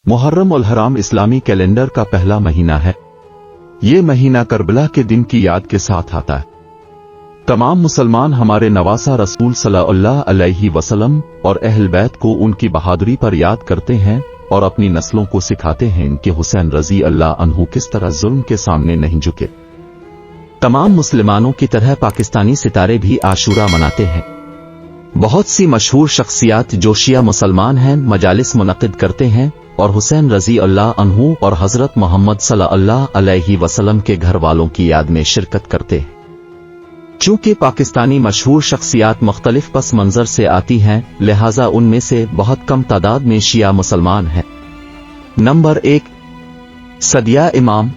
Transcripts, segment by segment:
मुहर्रम उल हराम इस्लामी कैलेंडर का पहला महीना है। ये महीना करबला के दिन की याद के साथ आता है। तमाम मुसलमान हमारे नवासा रसूल सल्लल्लाहु अलैहि वसल्लम और अहल बैत को उनकी बहादुरी पर याद करते हैं और अपनी नस्लों को सिखाते हैं कि हुसैन रजी अल्लाह अन्हु किस तरह जुल्म के सामने नहीं झुके। तमाम मुसलमानों की तरह पाकिस्तानी सितारे भी आशूरा मनाते हैं। बहुत सी मशहूर शख्सियात जो शिया मुसलमान हैं मजालिस मुनक़िद करते हैं और हुसैन रजी अल्लाह अन्हु और हजरत मोहम्मद सल्लल्लाहु अलैहि वसल्लम के घर वालों की याद में शिरकत करते हैं। चूंकि पाकिस्तानी मशहूर शख्सियात मुख्तलिफ पस मंजर से आती हैं, लिहाजा उनमें से बहुत कम तादाद में शिया मुसलमान हैं। नंबर 1, सदिया इमाम।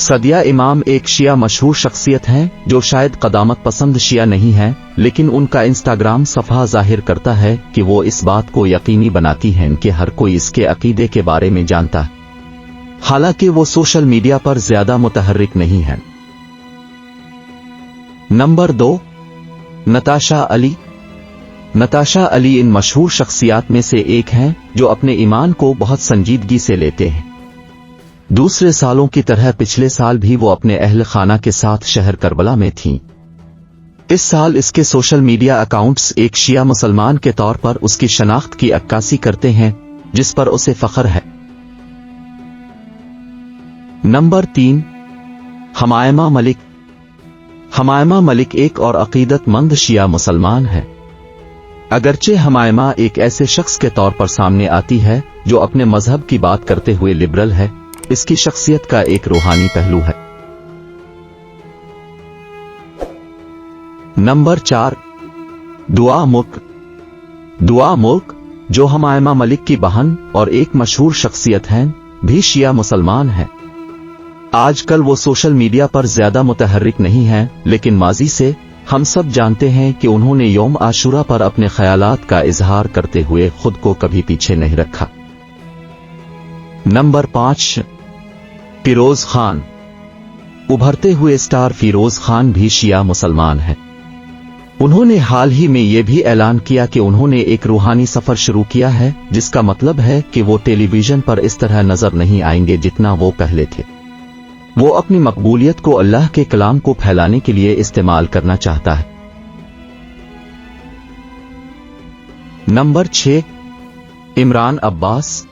सदिया इमाम एक शिया मशहूर शख्सियत हैं जो शायद क़दामत पसंद शिया नहीं है, लेकिन उनका इंस्टाग्राम सफ़ा जाहिर करता है कि वो इस बात को यकीनी बनाती हैं कि हर कोई इसके अकीदे के बारे में जानता है, हालांकि वो सोशल मीडिया पर ज्यादा मुतहर्रिक नहीं है। नंबर 2, नताशा अली। नताशा अली इन मशहूर शख्सियात में से एक हैं जो अपने ईमान को बहुत संजीदगी से लेते हैं। दूसरे सालों की तरह पिछले साल भी वो अपने अहल खाना के साथ शहर करबला में थीं। इस साल इसके सोशल मीडिया अकाउंट्स एक शिया मुसलमान के तौर पर उसकी शनाख्त की अक्कासी करते हैं, जिस पर उसे फख्र है। नंबर 3, हमायमा मलिक। हमायमा मलिक एक और अकीदतमंद शिया मुसलमान है। अगरचे हमायमा एक ऐसे शख्स के तौर पर सामने आती है जो अपने मजहब की बात करते हुए लिबरल है, इसकी शख्सियत का एक रूहानी पहलू है। नंबर 4, दुआ मुल्क। दुआ मुल्क जो हमायमा मलिक की बहन और एक मशहूर शख्सियत हैं, भी शिया मुसलमान है। आजकल वो सोशल मीडिया पर ज्यादा मुतहर्रिक नहीं हैं, लेकिन माजी से हम सब जानते हैं कि उन्होंने यौम आशूरा पर अपने ख्यालात का इजहार करते हुए खुद को कभी पीछे नहीं रखा। नंबर 5, फिरोज खान। उभरते हुए स्टार फिरोज खान भी शिया मुसलमान हैं। उन्होंने हाल ही में यह भी ऐलान किया कि उन्होंने एक रूहानी सफर शुरू किया है, जिसका मतलब है कि वो टेलीविजन पर इस तरह नजर नहीं आएंगे जितना वो पहले थे। वो अपनी मकबूलियत को अल्लाह के कलाम को फैलाने के लिए इस्तेमाल करना चाहता है। नंबर 6, इमरान अब्बास।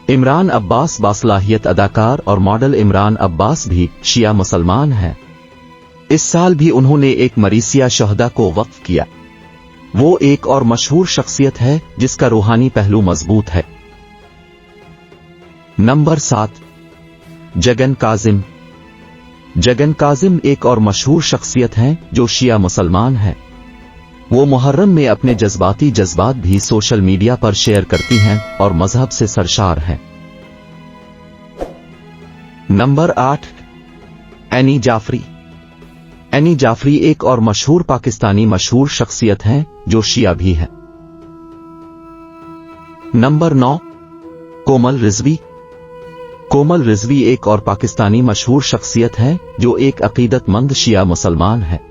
इमरान अब्बास बासलाहियत अदाकार और मॉडल इमरान अब्बास भी शिया मुसलमान हैं। इस साल भी उन्होंने एक मरीसिया शहदा को वक्फ किया। वो एक और मशहूर शख्सियत है जिसका रूहानी पहलू मजबूत है। नंबर 7, जगन काजिम। जगन काजिम एक और मशहूर शख्सियत हैं जो शिया मुसलमान हैं। वो मुहर्रम में अपने जज्बात भी सोशल मीडिया पर शेयर करती हैं और मजहब से सरशार हैं। Number 8, Annie Jafri. Annie Jafri एक और मशहूर पाकिस्तानी मशहूर शख्सियत हैं जो शिया भी हैं। नंबर 9, कोमल रिजवी। कोमल रिजवी एक और पाकिस्तानी मशहूर शख्सियत है जो एक अकीदतमंद शिया मुसलमान है।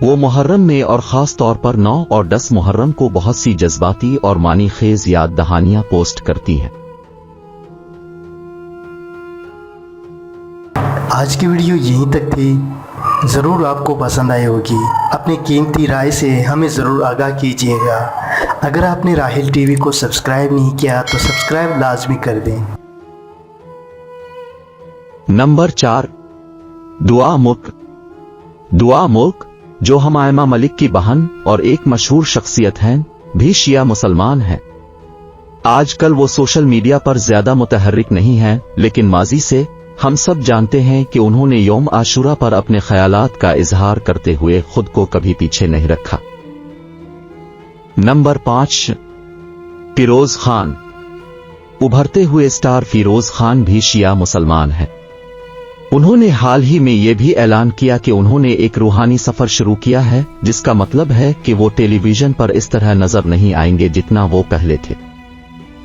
वो मुहर्रम में और खास तौर पर 9 और 10 मुहर्रम को बहुत सी जज्बाती और मानी खेज याद दहानियां पोस्ट करती हैं। आज की वीडियो यहीं तक थी। ज़रूर आपको पसंद आई होगी। अपनी कीमती राय से हमें ज़रूर आगाह कीजिएगा। अगर आपने राहिल टीवी को सब्सक्राइब नहीं किया तो सब्सक्राइब लाजमी कर दें। नंबर 4, दुआ मुल्क। दुआ मुल्क जो हमायमा मलिक की बहन और एक मशहूर शख्सियत हैं, भी शिया मुसलमान हैं। आजकल वो सोशल मीडिया पर ज्यादा मुतहर्रिक नहीं हैं, लेकिन माजी से हम सब जानते हैं कि उन्होंने यौम आशूरा पर अपने ख्यालात का इजहार करते हुए खुद को कभी पीछे नहीं रखा। नंबर 5, फिरोज खान। उभरते हुए स्टार फिरोज खान भी शिया मुसलमान हैं। उन्होंने हाल ही में यह भी ऐलान किया कि उन्होंने एक रूहानी सफर शुरू किया है, जिसका मतलब है कि वो टेलीविजन पर इस तरह नजर नहीं आएंगे जितना वो पहले थे।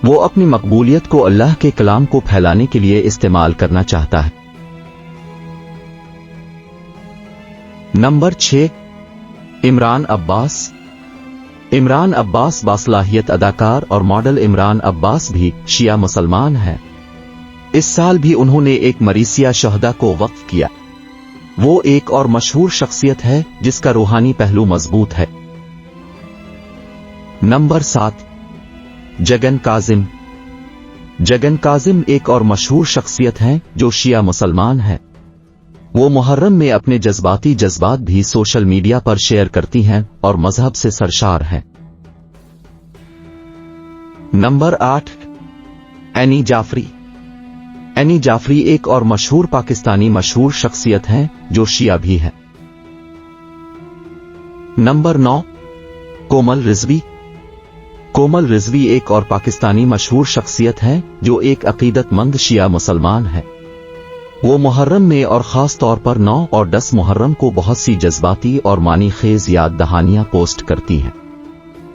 वो अपनी मकबूलियत को अल्लाह के कलाम को फैलाने के लिए इस्तेमाल करना चाहता है। नंबर 6, इमरान अब्बास। عمران عباس باصلاحیت اداکار اور ماڈل عمران عباس بھی شیعہ مسلمان ہیں۔ اس سال بھی انہوں نے ایک مریثیہ شہدا کو وقف کیا۔ وہ ایک اور مشہور شخصیت ہے جس کا روحانی پہلو مضبوط ہے۔ نمبر 7، جگن کاظم۔ جگن کاظم ایک اور مشہور شخصیت ہیں جو شیعہ مسلمان ہیں۔ وہ محرم میں اپنے جذبات بھی سوشل میڈیا پر شیئر کرتی ہیں اور مذہب سے سرشار ہیں۔ Number 8، Annie Jafri. Annie Jafri ایک اور مشہور پاکستانی مشہور شخصیت ہیں جو شیعہ بھی ہیں۔ نمبر 9، کومل رضوی۔ کومل رضوی ایک اور پاکستانی مشہور شخصیت ہیں جو ایک عقیدت مند شیعہ مسلمان ہیں۔ وہ محرم میں اور خاص طور پر 9 اور 10 محرم کو بہت سی جذباتی اور معنی خیز یاد دہانیاں پوسٹ کرتی ہیں۔